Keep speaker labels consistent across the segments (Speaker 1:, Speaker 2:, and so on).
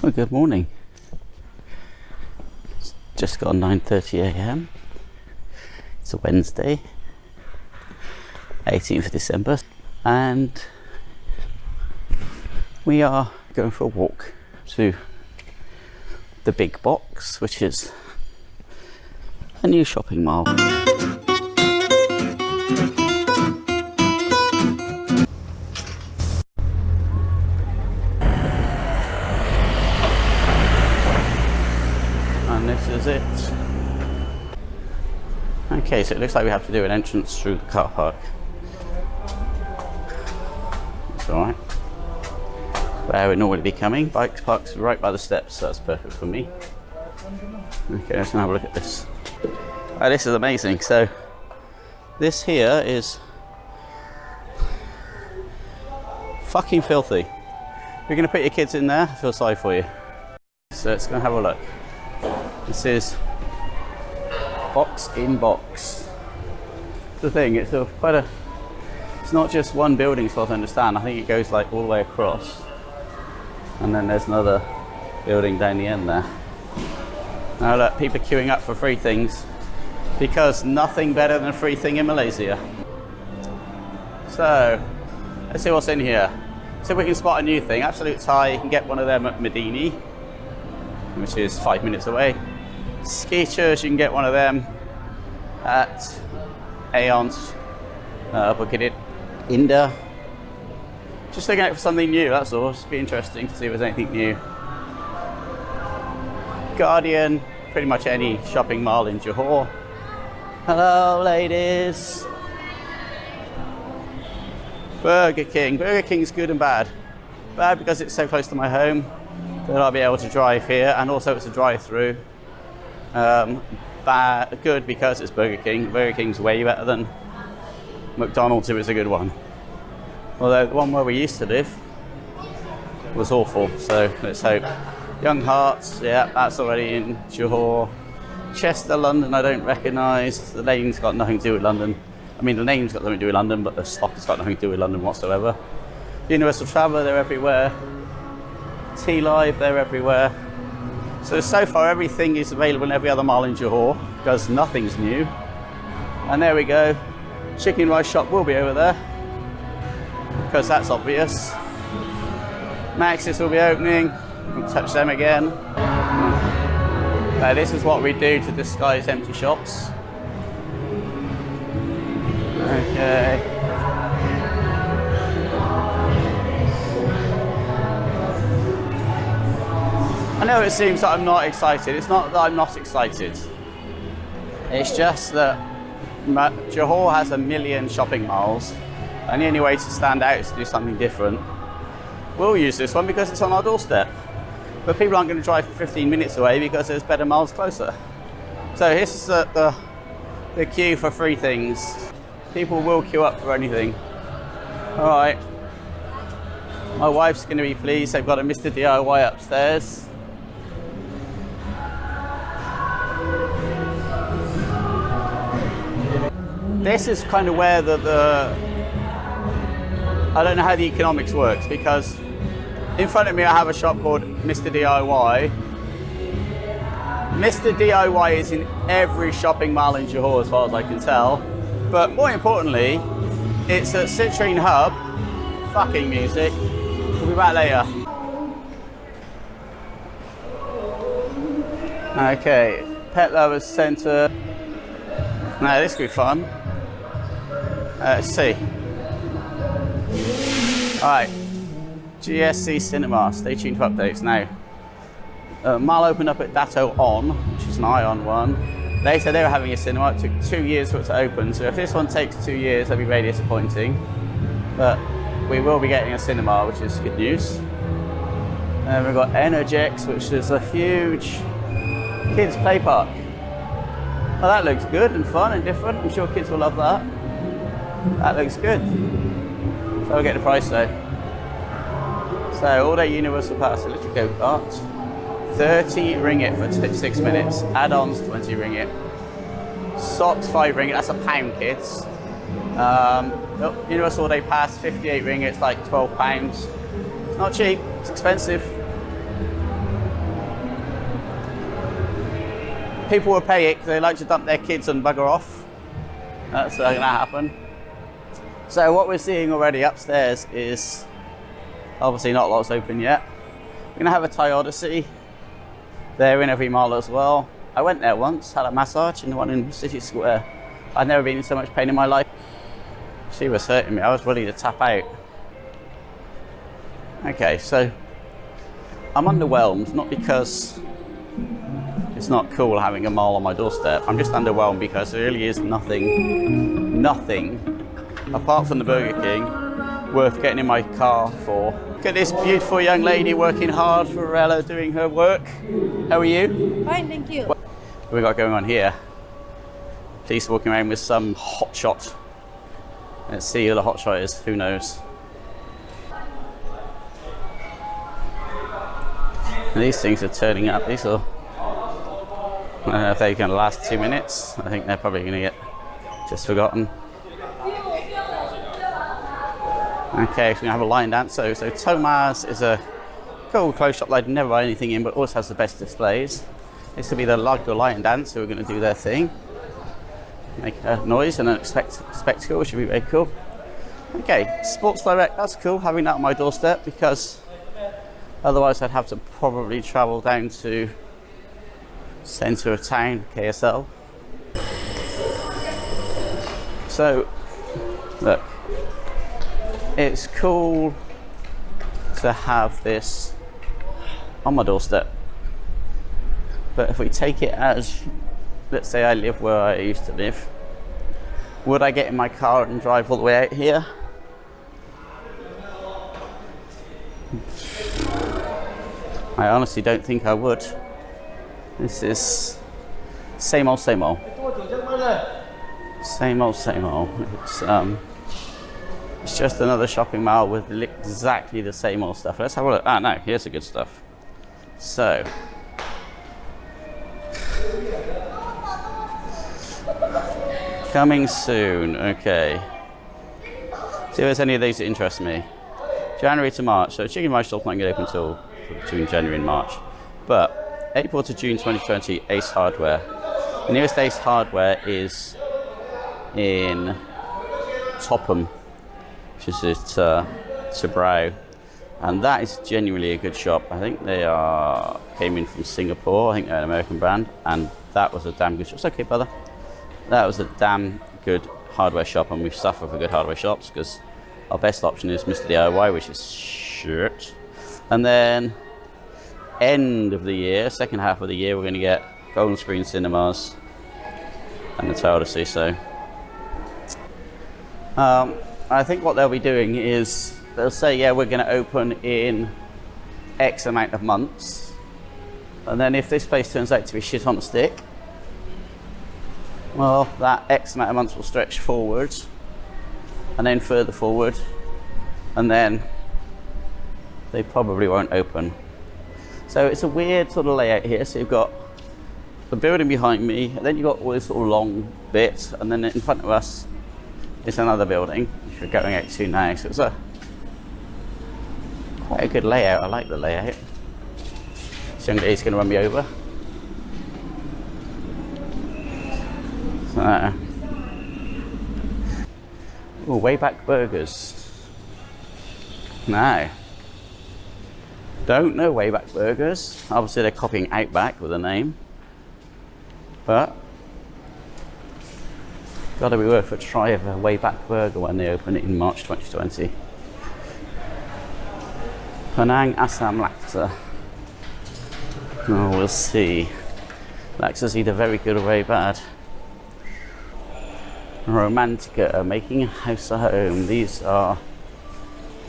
Speaker 1: Well, good morning. It's just gone 9:30 a.m. It's a Wednesday, 18th of December, and we are going for a walk to the Big Box, which is a new shopping mall. And this is it. Okay, so it looks like we have to do an entrance through the car park. It's alright. Where we'd normally be coming, bikes parked right by the steps, so that's perfect for me. Okay, let's now have a look at this. Oh, this is amazing. So this here is fucking filthy. If you're going to put your kids in there, I feel sorry for you. So let's go and have a look. This is box in box. The thing, it's quite a. It's not just one building, so I understand. I think it goes like all the way across, and then there's another building down the end there. Now look, people are queuing up for free things because nothing better than a free thing in Malaysia. So let's see what's in here. See if we can spot a new thing. Absolute Thai, you can get one of them at Medini, which is 5 minutes away. Ski chairs, you can get one of them at Aeon's Bukit Indah. Just looking out for something new, that's all. Just be interesting to see if there's anything new. Guardian, pretty much any shopping mall in Johor. Hello ladies. Burger King. Burger King's good and bad. Bad because it's so close to my home that I'll be able to drive here, and also it's a drive-through. Bad, good because it's Burger King. Burger King's way better than McDonald's if it's a good one. Although the one where we used to live was awful, so let's hope. Young Hearts, yeah, that's already in Johor. Chester, London, I don't recognise. The name's got nothing to do with London. I mean, the name's got nothing to do with London, but the stock has got nothing to do with London whatsoever. Universal Traveller, they're everywhere. T-Live, they're everywhere. So far everything is available in every other mall in Johor because nothing's new. And there we go. Chicken rice shop will be over there because that's obvious. Maxis will be opening. You can touch them again. Now this is what we do to disguise empty shops. Okay. I know it seems that I'm not excited. It's not that I'm not excited. It's just that Johor has a million shopping malls, and the only way to stand out is to do something different. We'll use this one because it's on our doorstep. But people aren't going to drive 15 minutes away because there's better malls closer. So here's the queue for free things. People will queue up for anything. All right. My wife's going to be pleased. They've got a Mr. DIY upstairs. This is kind of where I don't know how the economics works, because in front of me I have a shop called Mr. DIY. Mr. DIY is in every shopping mall in Johor as far as I can tell. But more importantly, it's at Citrine Hub. Fucking music. We'll be back later. Okay, Pet Lovers Centre. Now this could be fun. Let's see. Alright, GSC Cinema, stay tuned for updates. Now, mall opened up at Dato On, which is an Ion one. They said they were having a cinema. It took 2 years for it to open, so if this one takes 2 years, that'd be very disappointing. But we will be getting a cinema, which is good news. And we've got Energex, which is a huge kids play park. Well, that looks good and fun and different. I'm sure kids will love that. That looks good. So I'll get the price though. So all day Universal Pass, electric go-kart, 30 ringgit for 6 minutes. Add-ons, 20 ringgit. Socks, 5 ringgit. That's £1, kids. Universal All Day Pass, 58 ringgit. It's like £12. It's not cheap. It's expensive. People will pay it because they like to dump their kids and bugger off. That's going to happen. So what we're seeing already upstairs is obviously not lots open yet. We're going to have a Thai Odyssey. They're in every mall as well. I went there once, had a massage in the one in City Square. I'd never been in so much pain in my life. She was hurting me. I was ready to tap out. Okay, so I'm underwhelmed, not because it's not cool having a mall on my doorstep. I'm just underwhelmed because there really is nothing apart from the Burger King worth getting in my car for. Look at this beautiful young lady working hard for Ella, doing her work. How are you?
Speaker 2: Fine, thank you.
Speaker 1: What have we got going on here? Police walking around with some hotshot. Let's see who the hotshot is, who knows. And these things are turning up. These are, I don't know if they're going to last 2 minutes. I think they're probably going to get just forgotten. Okay, so we have a line dance. So Thomas is a cool clothes shop that I'd never buy anything in, but always has the best displays. This will be the Lago Lion Dance, who are going to do their thing. Make a noise and a spectacle, which would be very cool. Okay, Sports Direct, that's cool, having that on my doorstep, because otherwise I'd have to probably travel down to centre of town, KSL. So, look, it's cool to have this on my doorstep, but if we take it as, let's say I live where I used to live, would I get in my car and drive all the way out here? I honestly don't think I would. This is same old, same old. Same old, same old. It's just another shopping mall with exactly the same old stuff. Let's have a look. Ah, no, here's the good stuff. So, coming soon, okay. See if there's any of these that interest me. January to March, so Chicken Rice Shop's not going to open until between January and March. But April to June 2020, Ace Hardware. The nearest Ace Hardware is in Topham, which is at Sabrau. And that is genuinely a good shop. I think they came in from Singapore. I think they're an American brand. And that was a damn good shop. It's okay, brother. That was a damn good hardware shop, and we've suffered for good hardware shops because our best option is Mr. DIY, which is shit. And then end of the year, second half of the year, we're going to get Golden Screen Cinemas and the Thai Odyssey. So I think what they'll be doing is they'll say, yeah, we're going to open in X amount of months, and then if this place turns out to be shit on a stick, well, that X amount of months will stretch forward and then further forward, and then they probably won't open. So it's a weird sort of layout here. So you've got the building behind me, and then you've got all this sort of long bit, and then in front of us is another building, which we're going out to now. So it's quite a good layout. I like the layout. This young lady's going to run me over. Oh, Way Back Burgers. No. Don't know Way Back Burgers. Obviously they're copying Outback with a name. But gotta be worth a try of a Way Back Burger when they open it in March 2020. Penang Assam Laksa. Oh, we'll see. Laksa's either very good or very bad. Romantica, making a house a home. These are,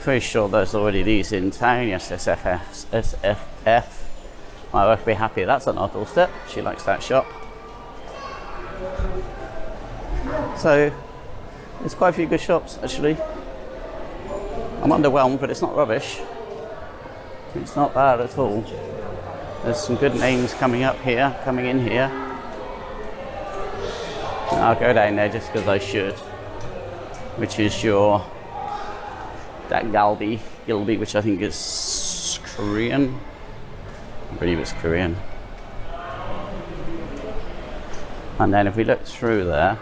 Speaker 1: pretty sure there's already these in town. Yes, SFF. My wife will be happy that's on our doorstep. She likes that shop. So there's quite a few good shops actually. I'm underwhelmed, but it's not rubbish. It's not bad at all. There's some good names coming in here. I'll go down there just because I should, which is that Gilby, which I think is Korean. I believe it's Korean. And then if we look through there,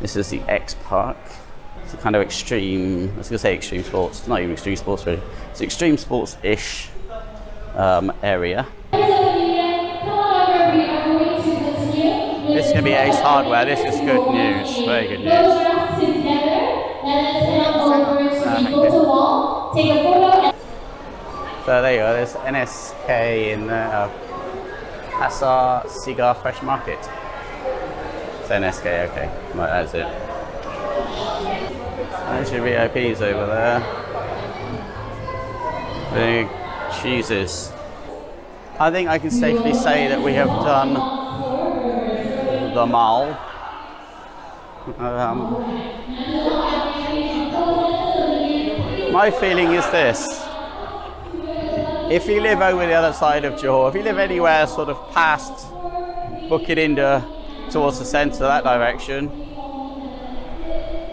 Speaker 1: this is the X Park. It's a kind of extreme, I was going to say extreme sports, it's not even extreme sports really. It's extreme sports-ish area. This is going to be Ace Hardware. This is good news, very good news. So there you go, there's NSK in there. That's our Cigar Fresh Market. It's NSK, okay, right, that's it. There's your VIPs over there. Big cheeses. I think I can safely say that we have done the mall. My feeling is this. If you live over the other side of Johor, if you live anywhere sort of past Bukit Indah towards the centre, that direction,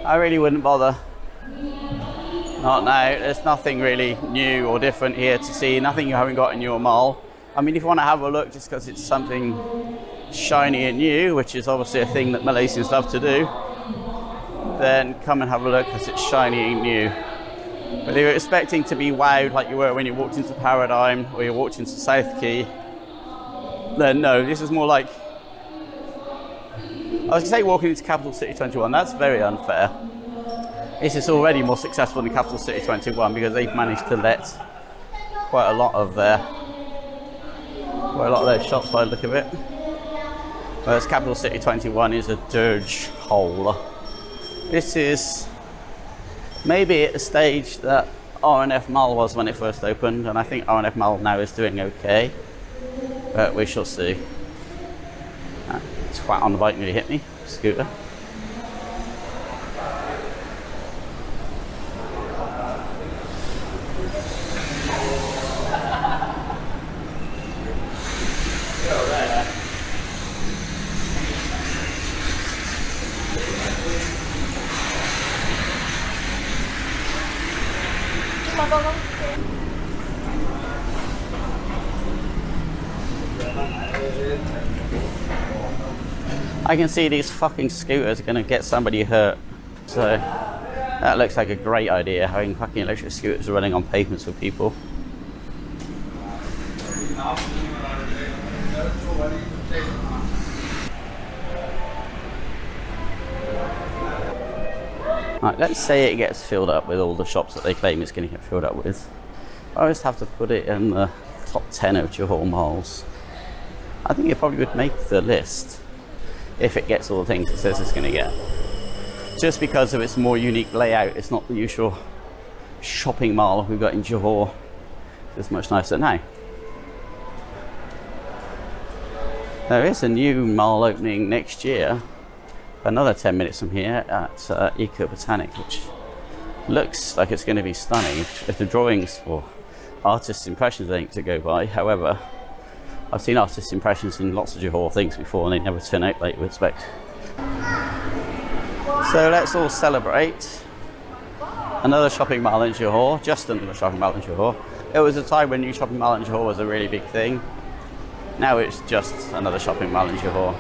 Speaker 1: I really wouldn't bother. Not now. There's nothing really new or different here to see. Nothing you haven't got in your mall. I mean, if you want to have a look just because it's something shiny and new, which is obviously a thing that Malaysians love to do, then come and have a look because it's shiny and new. But if you're expecting to be wowed like you were when you walked into Paradigm or you walked into South Quay, then no, this is more like, I was going to say walking into Capital City 21, that's very unfair. This is already more successful than Capital City 21 because they've managed to let quite a lot of their shops by the look of it. Whereas Capital City 21 is a dirge hole. This is maybe at the stage that R&F Mall was when it first opened, and I think R&F Mall now is doing okay, but we shall see. Twat on the bike nearly hit me, scooter. I can see these fucking scooters are going to get somebody hurt. So that looks like a great idea, having fucking electric scooters running on pavements for people. Right, let's say it gets filled up with all the shops that they claim it's going to get filled up with. I just have to put it in the top 10 of Johor malls. I think it probably would make the list if it gets all the things it says it's going to get. Just because of its more unique layout, it's not the usual shopping mall we've got in Johor. It's much nicer now. There is a new mall opening next year, another 10 minutes from here at Eco Botanic, which looks like it's going to be stunning if the drawings for artists' impressions I think to go by. However, I've seen artists' impressions in lots of Johor things before and they never turn out like you would expect. So let's all celebrate another shopping mall in Johor, just another shopping mall in Johor. It was a time when new shopping mall in Johor was a really big thing. Now it's just another shopping mall in Johor.